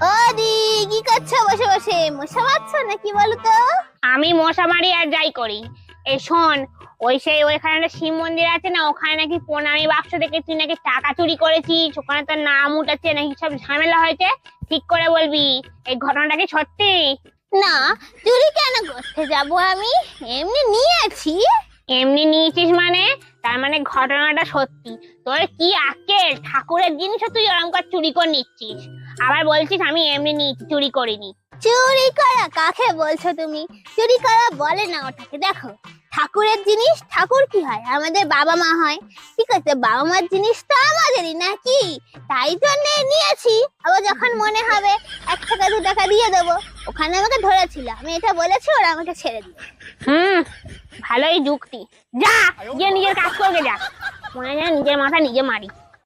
ও দি, কি করছো বসে বসে? মশা মারছো নাকি বলো তো? আমি মশা মারি আর যাই করি। এই শোন, ওইখানে একটা শিব মন্দির আছে না, ওখানে নাকি প্রণামী বাক্স দেখে তুই নাকি টাকা চুরি করেছিস, ওখানে তোর নাম উঠেছে নাকি, সব ঝামেলা হয়েছে। ঠিক করে বলবি, এই ঘটনাটা কি সত্যি? না, চুরি কেন করতে যাব আমি? এমনি নিয়েছি। এমনি নিয়েছিস মানে? তার মানে ঘটনাটা সত্যি। তোর কি আক্কেল, ঠাকুরের জিনিসও তুই ওরকম করে চুরি করে নিচ্ছিস, আবার বলছিস আমি এমনি নিয়েছি, চুরি করিনি। চুরি করা কাকে বলছো তুমি? চুরি করা বলে না ওটাকে। দেখো, ঠাকুরের জিনিস ঠাকুর কি হয়? আমাদের বাবা মা হয়। ঠিক আছে, বাবা মার জিনিস তো আমাদেরই নাকি, তাই জন্য নিয়েছি। আবার যখন মনে হবে 1 টাকা 2 টাকা দিয়ে দেবো, ওখানে আমাকে ধরেছিল, আমি এটা বলেছি, ওরা আমাকে ছেড়ে দিল। ভালোই যুক্তি। যা গিয়ে নিজের কাজ করবে, যা। মনে হয় নিজের মাথা নিজে মারি।